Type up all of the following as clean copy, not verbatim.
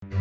Hello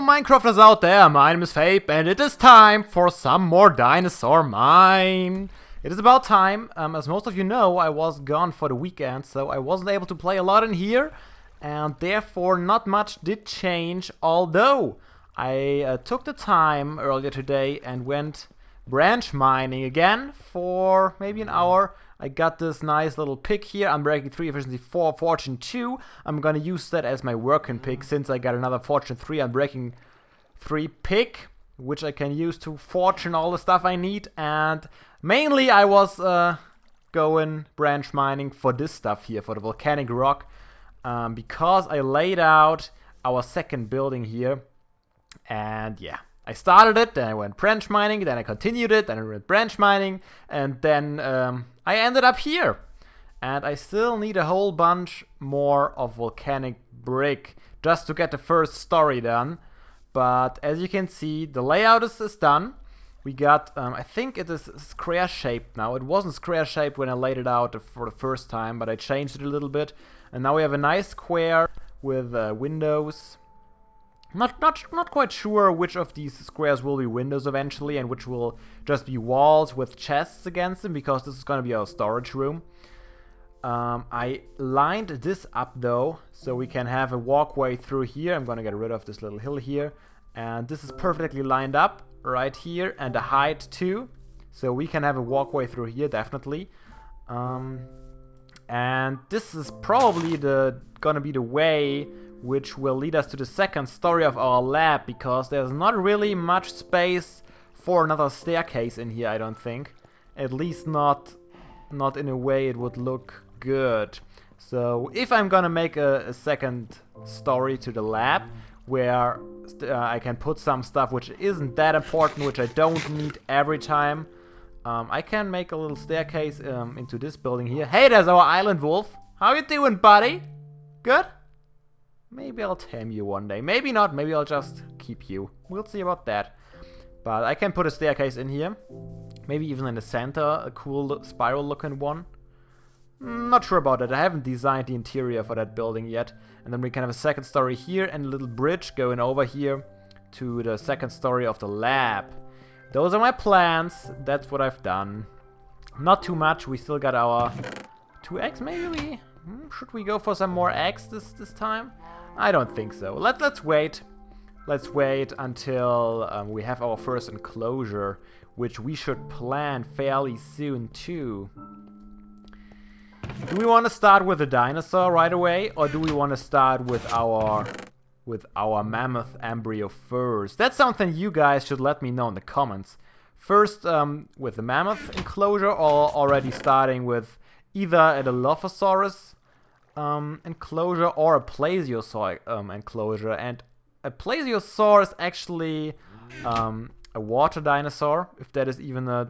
Minecrafters out there, my name is Fabe and it is time for some more Dinosaur Mine. It is about time. As most of you know, I was gone for the weekend, so I wasn't able to play a lot in here, and therefore not much did change, although I took the time earlier today and went branch mining again for maybe an hour. I got this nice little pick here, Unbreaking 3, Efficiency 4, Fortune 2. I'm gonna use that as my working pick since I got another Fortune 3 Unbreaking 3 pick, which I can use to fortune all the stuff I need. And mainly I was going branch mining for this stuff here, for the volcanic rock, because I laid out our second building here. And yeah, I started it, then I went branch mining, then I continued it, then I went branch mining, and then I ended up here. And I still need a whole bunch more of volcanic brick just to get the first story done. But as you can see, the layout is done. We got, I think it is square shaped now. It wasn't square shaped when I laid it out for the first time, but I changed it a little bit. And now we have a nice square with windows. Not quite sure which of these squares will be windows eventually and which will just be walls with chests against them, because this is going to be our storage room. I lined this up though, so we can have a walkway through here. I'm going to get rid of this little hill here. And this is perfectly lined up right here, and the height too. So we can have a walkway through here, definitely. And this is probably gonna be the way which will lead us to the second story of our lab, because there's not really much space for another staircase in here, I don't think. At least not in a way it would look good. So if I'm gonna make a second story to the lab, where I can put some stuff which isn't that important, which I don't need every time, I can make a little staircase into this building here. Hey, there's our island wolf. How you doing, buddy? Good? Maybe I'll tame you one day. Maybe not. Maybe I'll just keep you. We'll see about that. But I can put a staircase in here. Maybe even in the center, a cool spiral looking one. Not sure about it. I haven't designed the interior for that building yet. And then we can have a second story here and a little bridge going over here to the second story of the lab. Those are my plans. That's what I've done. Not too much. We still got our 2 eggs maybe. Should we go for some more eggs this time? I don't think so. Let's wait. Let's wait until we have our first enclosure, which we should plan fairly soon too. Do we want to start with a dinosaur right away, or do we want to start with our mammoth embryo first? That's something you guys should let me know in the comments. First with the mammoth enclosure, or already starting with either a Dilophosaurus enclosure or a Plesiosaur enclosure. And a Plesiosaur is actually a water dinosaur, if that is even a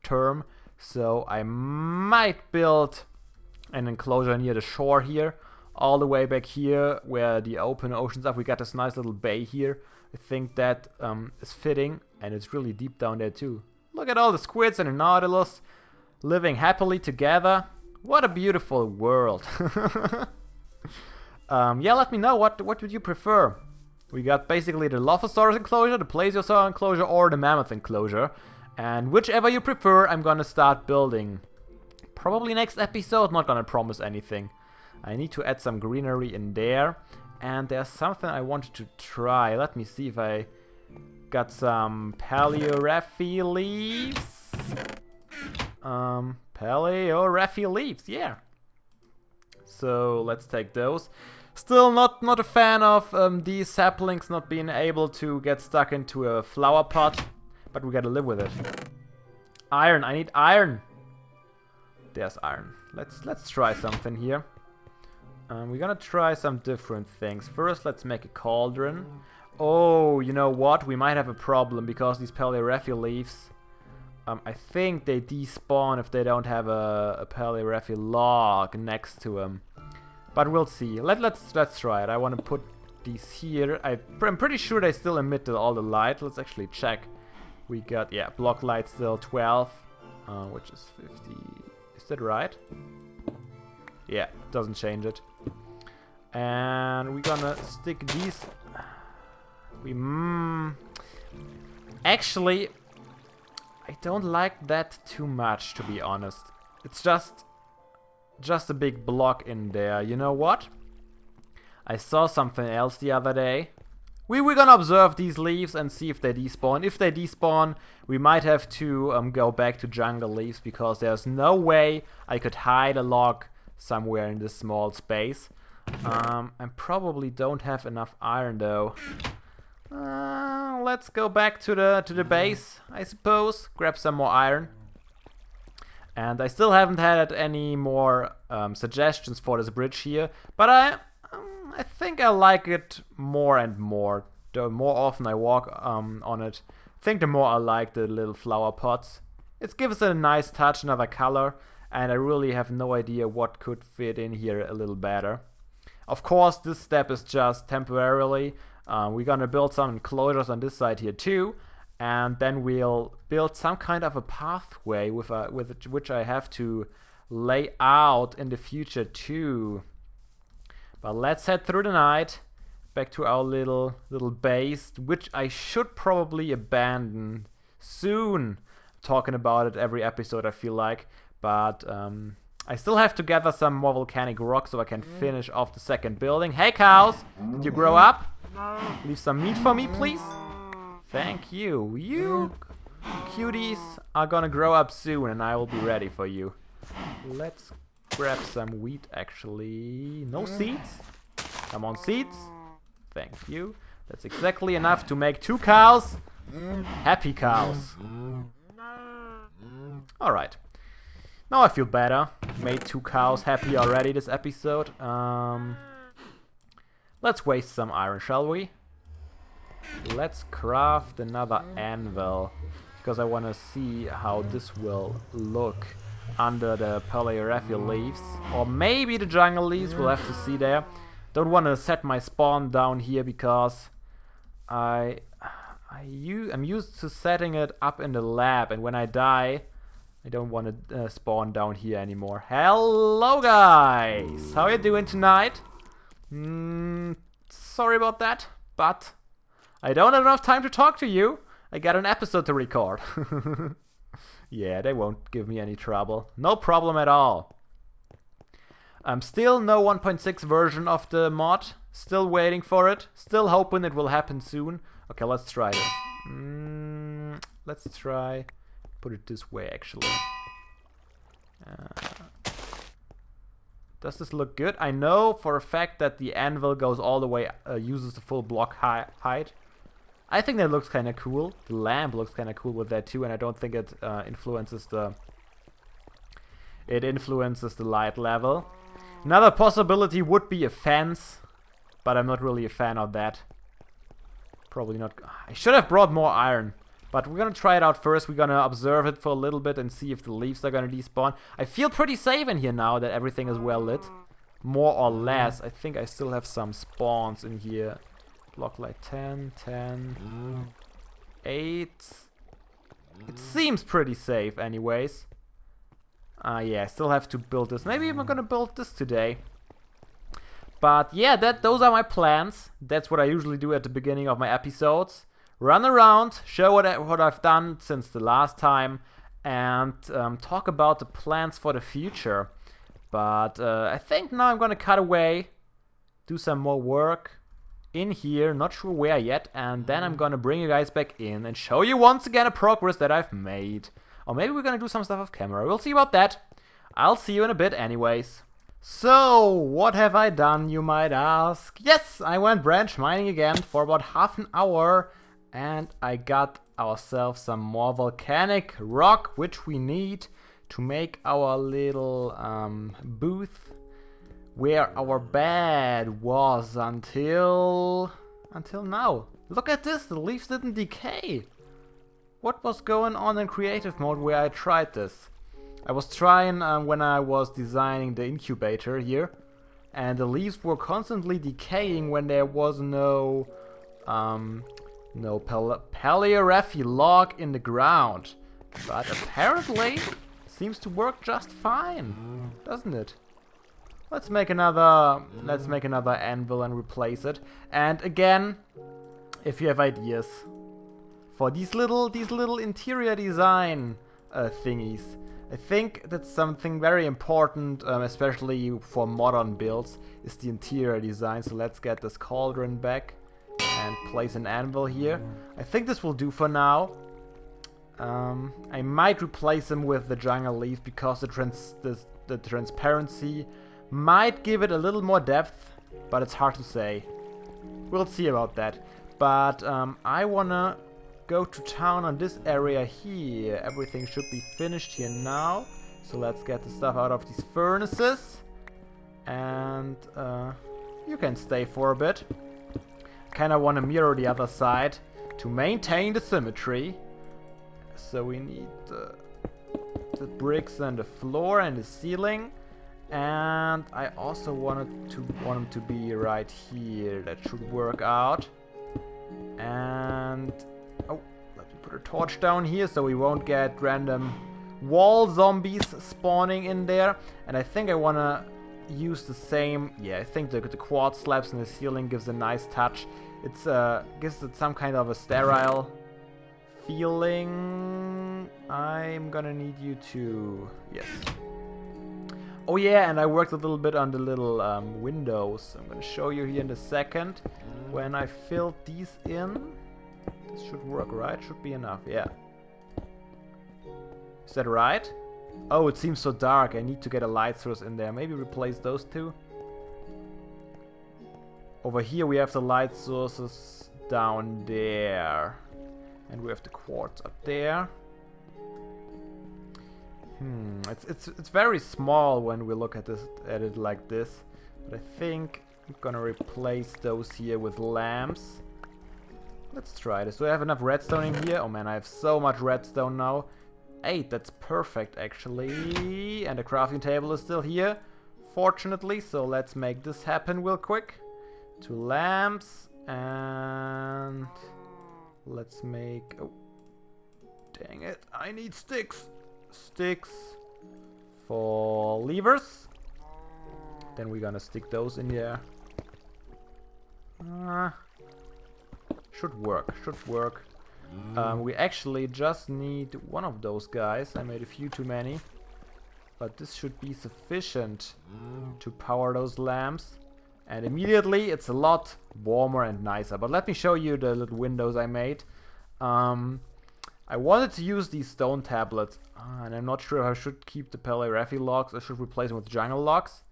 term. So I might build an enclosure near the shore here, all the way back here where the open ocean's up. We got this nice little bay here. I think that is fitting, and it's really deep down there too. Look at all the squids and the nautilus living happily together. What a beautiful world. Yeah, let me know, what would you prefer? We got basically the Dilophosaurus enclosure, the Plesiosaur enclosure, or the mammoth enclosure. And whichever you prefer, I'm gonna start building. Probably next episode, not gonna promise anything. I need to add some greenery in there. And there's something I wanted to try. Let me see if I got some Paleoraphy leaves. Paleoraphy leaves, yeah. So let's take those. Still not a fan of these saplings not being able to get stuck into a flower pot, but we gotta live with it. Iron, I need iron. There's iron. Let's try something here. We're gonna try some different things. First, let's make a cauldron. Oh, you know what? We might have a problem because these Paleoraphy leaves, I think they despawn if they don't have a Paleoraphy log next to them. But we'll see. Let's try it. I want to put these here. I'm pretty sure they still emit all the light. Let's actually check. We got, yeah, block light still 12, which is 50. Is that right? Yeah, doesn't change it. And we're gonna stick these. Actually, I don't like that too much, to be honest. It's just a big block in there. You know what? I saw something else the other day. We're gonna observe these leaves and see if they despawn. If they despawn, we might have to go back to jungle leaves, because there's no way I could hide a log somewhere in this small space. I probably don't have enough iron though. Let's go back to the base, I suppose. Grab some more iron. And I still haven't had any more suggestions for this bridge here, but I think I like it more and more. The more often I walk on it, I think the more I like the little flower pots. It gives it a nice touch, another color, and I really have no idea what could fit in here a little better. Of course, this step is just temporarily. We're gonna build some enclosures on this side here too, and then we'll build some kind of a pathway with which I have to lay out in the future too. But let's head through the night back to our little base, which I should probably abandon soon. Talking about it every episode, I feel like, but I still have to gather some more volcanic rock so I can finish off the second building. Hey cows, did you grow up? Leave some meat for me, please. Thank you. You cuties are gonna grow up soon, and I will be ready for you. Let's grab some wheat, actually. No seeds? Come on, seeds. Thank you. That's exactly enough to make 2 cows. Happy cows. Alright. Now I feel better. Made 2 cows happy already this episode. Let's waste some iron, shall we? Let's craft another anvil, because I want to see how this will look under the paleoraphyl leaves, or maybe the jungle leaves. We'll have to see there. Don't want to set my spawn down here, because I'm used to setting it up in the lab, and when I die I don't want to spawn down here anymore. Hello guys, how are you doing tonight? Sorry about that, but I don't have enough time to talk to you. I got an episode to record. Yeah, they won't give me any trouble. No problem at all. Still no 1.6 version of the mod. Still waiting for it. Still hoping it will happen soon. Okay, let's try it. Let's try... Put it this way, actually. Does this look good? I know for a fact that the anvil goes all the way, uses the full block height. I think that looks kind of cool. The lamp looks kind of cool with that too, and I don't think it influences the light level. Another possibility would be a fence, but I'm not really a fan of that. Probably not. I should have brought more iron, but we're gonna try it out first. We're gonna observe it for a little bit and see if the leaves are gonna despawn. I feel pretty safe in here now that everything is well lit, more or less. I think I still have some spawns in here. Block light 10, 10, 8. It seems pretty safe anyways. Yeah, I still have to build this. Maybe I'm gonna build this today. But yeah, those are my plans. That's what I usually do at the beginning of my episodes. Run around, show what I've done since the last time, and talk about the plans for the future. But I think now I'm gonna cut away, do some more work in here, not sure where yet, and then I'm gonna bring you guys back in and show you once again a progress that I've made. Or maybe we're gonna do some stuff off camera. We'll see about that. I'll see you in a bit anyways. So, what have I done, you might ask? Yes, I went branch mining again for about half an hour, and I got ourselves some more volcanic rock, which we need to make our little booth where our bed was until now. Look at this, the leaves didn't decay. What was going on in creative mode where I tried this? I was trying when I was designing the incubator here, and the leaves were constantly decaying when there was no paleoraphy log in the ground. But apparently seems to work just fine, doesn't it? Let's make another anvil and replace it. And again, if you have ideas for these little interior design thingies, I think that's something very important, especially for modern builds, is the interior design. So let's get this cauldron back and place an anvil here. I think this will do for now. I might replace them with the jungle leaf because the transparency might give it a little more depth, but it's hard to say. We'll see about that. But I wanna go to town on this area here. Everything should be finished here now. So let's get the stuff out of these furnaces. And you can stay for a bit. Kinda wanna mirror the other side to maintain the symmetry. So we need the bricks and the floor and the ceiling. And I also want them to be right here. That should work out. And oh, let me put a torch down here so we won't get random wall zombies spawning in there. And I think I want to use the same. Yeah, I think the quartz slabs in the ceiling gives a nice touch. It's gives it some kind of a sterile feeling. I'm gonna need you to, yes. Oh yeah, and I worked a little bit on the little windows. I'm gonna show you here in a second. When I filled these in, this should work, right? Should be enough, yeah. Is that right? Oh, it seems so dark. I need to get a light source in there. Maybe replace those two. Over here we have the light sources down there. And we have the quartz up there. It's very small when we look at it like this. But I think I'm gonna replace those here with lamps. Let's try this. Do I have enough redstone in here? Oh man, I have so much redstone now. 8, that's perfect actually. And the crafting table is still here, fortunately. So let's make this happen real quick. 2 lamps and let's make, oh dang it, I need sticks. Sticks for levers. Then we're gonna stick those in there. Should work, should work. We actually just need one of those guys. I made a few too many. But this should be sufficient to power those lamps. And immediately it's a lot warmer and nicer. But let me show you the little windows I made. I wanted to use these stone tablets. And I'm not sure if I should keep the paleoraphy logs or should replace them with jungle logs.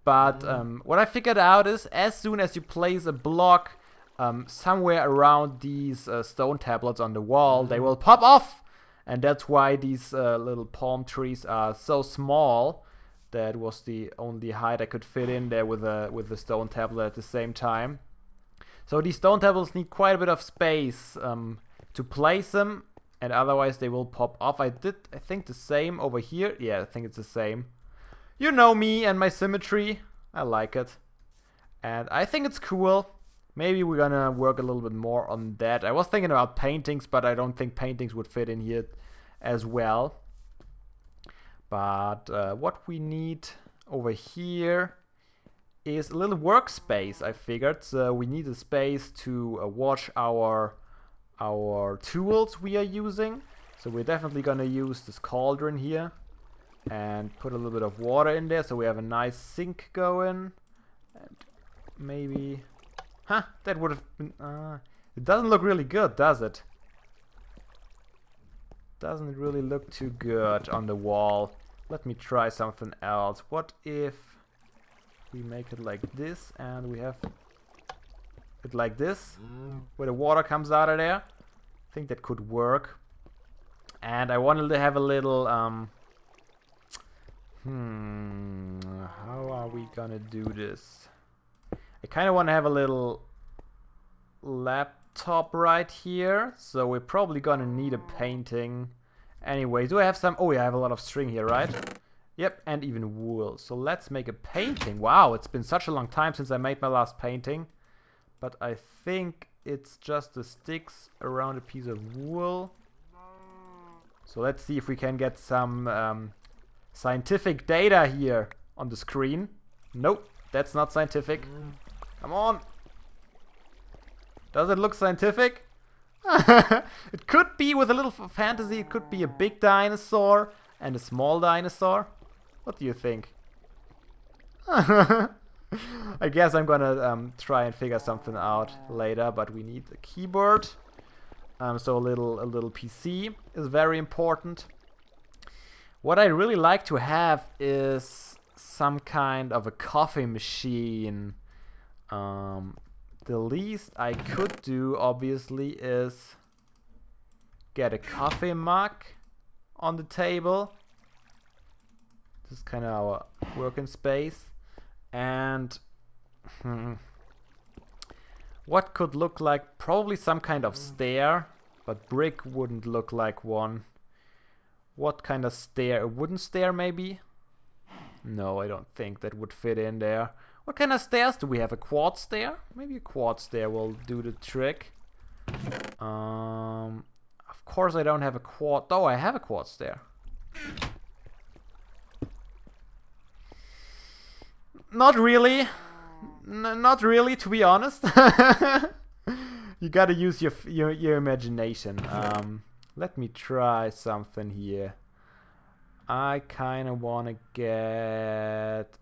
But what I figured out is as soon as you place a block somewhere around these stone tablets on the wall, they will pop off. And that's why these little palm trees are so small. That was the only height I could fit in there with the stone tablet at the same time. So these stone tablets need quite a bit of space to place them, and otherwise they will pop off. I think the same over here. Yeah, I think it's the same. You know me and my symmetry. I like it. And I think it's cool. Maybe we're gonna work a little bit more on that. I was thinking about paintings, but I don't think paintings would fit in here as well. But what we need over here is a little workspace, I figured. So we need a space to wash our tools we are using. So we're definitely gonna use this cauldron here and put a little bit of water in there so we have a nice sink going. And maybe, that would have been, it doesn't look really good, does it? Doesn't really look too good on the wall. Let me try something else. What if we make it like this and we have it like this, where the water comes out of there? I think that could work. And I wanted to have a little how are we gonna do this? I kind of want to have a little laptop right here, so we're probably gonna need a painting anyway. Do I have some? Oh yeah, I have a lot of string here, right? Yep, and even wool. So let's make a painting. Wow, it's been such a long time since I made my last painting. But I think it's just the sticks around a piece of wool. So let's see if we can get some scientific data here on the screen. Nope, that's not scientific. Come on. Does it look scientific? It could be, with a little fantasy, it could be a big dinosaur and a small dinosaur. What do you think? I guess I'm gonna try and figure something out later, but we need a keyboard. So a little PC is very important. What I really like to have is some kind of a coffee machine. The least I could do, obviously, is get a coffee mug on the table. This is kind of our working space. And what could look like? Probably some kind of stair, but brick wouldn't look like one. What kind of stair? A wooden stair, maybe? No, I don't think that would fit in there. What kind of stairs do we have? A quad stair? Maybe a quad stair will do the trick. Of course I don't have a quad... Oh, I have a quad stair. Not really. Not really, to be honest. You gotta use your imagination. Let me try something here. I kinda wanna get...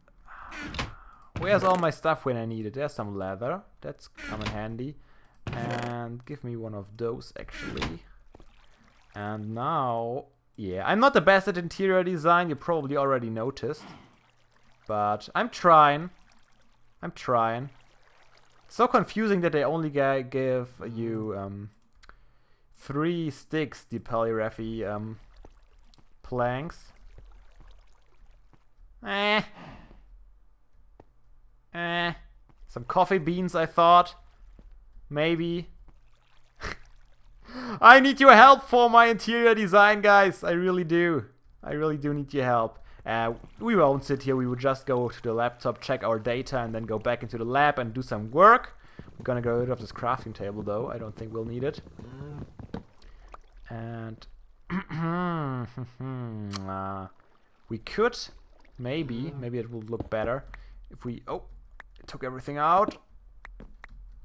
Where's all my stuff when I need it? There's some leather. That's come in handy. And give me one of those, actually. And now... Yeah, I'm not the best at interior design. You probably already noticed. But I'm trying. I'm trying. It's so confusing that they only give you 3 sticks, the polygraphy planks. Some coffee beans, I thought. Maybe. I need your help for my interior design, guys. I really do. I really do need your help. We won't sit here. We will just go to the laptop, check our data, and then go back into the lab and do some work. We're gonna get rid of this crafting table, though. I don't think we'll need it. And we could maybe it will look better if we... Oh, it took everything out.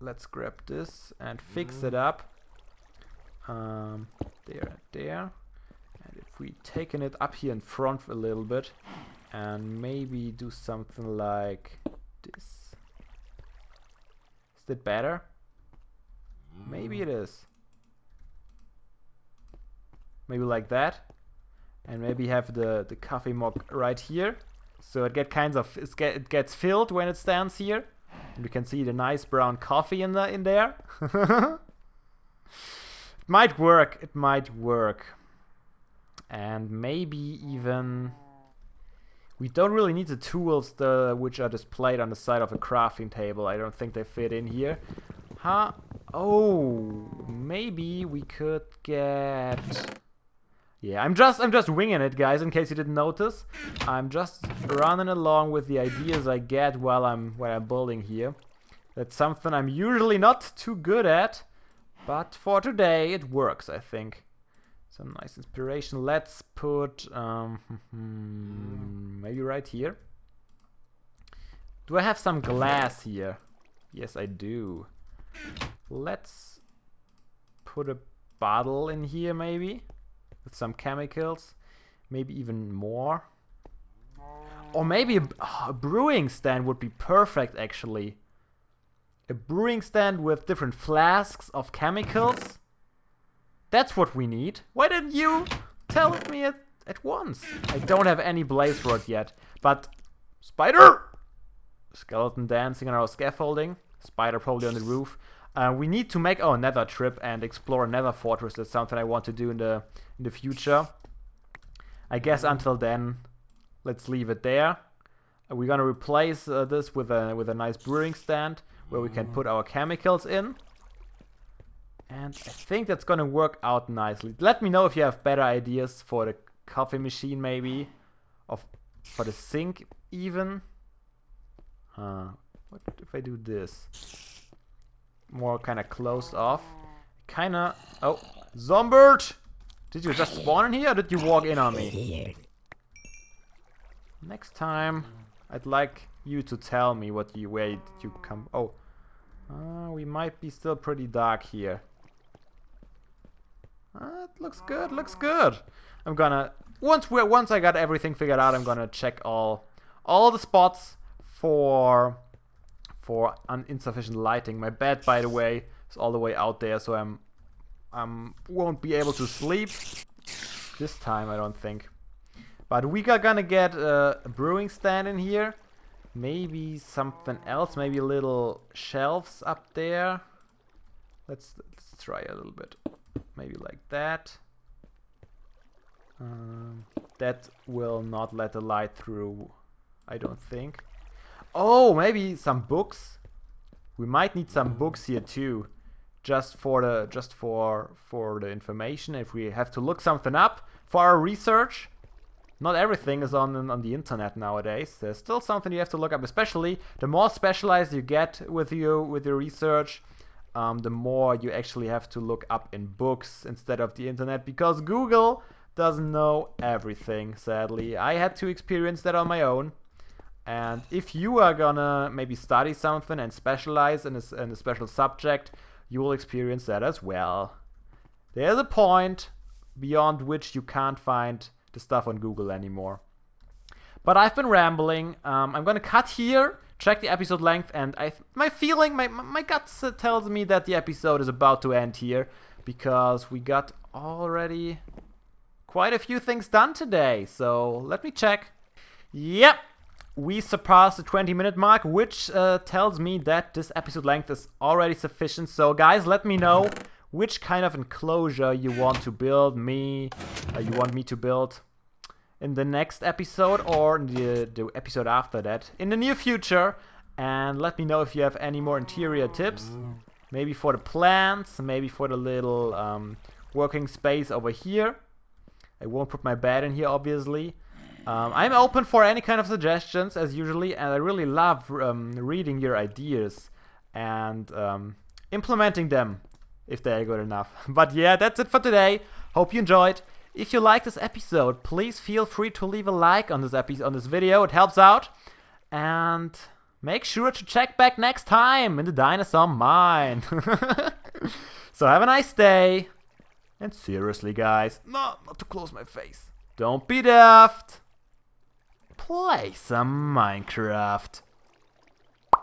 Let's grab this and fix it up. There. And if we taken it up here in front a little bit and maybe do something like this. Is that better? Maybe it is. Maybe like that. And maybe have the coffee mug right here. So it it gets filled when it stands here. And we can see the nice brown coffee in there. It might work. It might work. And maybe even... We don't really need the tools which are displayed on the side of a crafting table. I don't think they fit in here. Huh? Oh, maybe we could get... Yeah, I'm just winging it, guys, in case you didn't notice. I'm just running along with the ideas I get while I'm building here. That's something I'm usually not too good at, but for today it works, I think. Some nice inspiration. Let's put maybe right here. Do I have some glass here? Yes, I do. Let's put a bottle in here, maybe. With some chemicals, maybe even more. Or maybe a brewing stand would be perfect, actually. A brewing stand with different flasks of chemicals. That's what we need. Why didn't you tell me at once? I don't have any blaze rod yet, but... Spider! Skeleton dancing on our scaffolding. Spider probably on the roof. We need to make our nether trip and explore a nether fortress. That's something I want to do in the future. I guess until then, let's leave it there. We're gonna replace this with a nice brewing stand where we can put our chemicals in. And I think that's gonna work out nicely. Let me know if you have better ideas for the coffee machine, maybe. Of For the sink even. What if I do this? More kind of closed off. Kinda... Oh, Zombird! Did you just spawn in here or did you walk in on me? Next time, I'd like you to tell me where did you come... Oh. We might be still pretty dark here. It looks good, looks good. I'm gonna... Once I got everything figured out, I'm gonna check all the spots for insufficient lighting. My bed, by the way, is all the way out there, so I won't be able to sleep this time, I don't think. But we are gonna get a brewing stand in here. Maybe something else, maybe little shelves up there. Let's try a little bit. Maybe like that. That will not let the light through, I don't think. Oh, maybe some books. We might need some books here too, just for the information. If we have to look something up for our research. Not everything is on the internet nowadays. There's still something you have to look up, especially the more specialized you get with your research, the more you actually have to look up in books instead of the internet, because Google doesn't know everything, sadly. I had to experience that on my own. And if you are gonna maybe study something and specialize in a special subject, you will experience that as well. There's a point beyond which you can't find the stuff on Google anymore. But I've been rambling. I'm gonna cut here, check the episode length, and my gut tells me that the episode is about to end here, because we got already quite a few things done today. So let me check. Yep, we surpassed the 20-minute mark, which tells me that this episode length is already sufficient. So guys, let me know which kind of enclosure you want to build me to build in the next episode or the episode after that in the near future. And let me know if you have any more interior tips, maybe for the plants, maybe for the little working space over here. I won't put my bed in here, obviously. I'm open for any kind of suggestions as usually, and I really love reading your ideas and implementing them if they're good enough. But yeah, that's it for today. Hope you enjoyed. If you like this episode, please feel free to leave a like on this video. It helps out. And make sure to check back next time in the dinosaur mine. So have a nice day. And seriously, guys, not to close my face. Don't be daft. Play some Minecraft.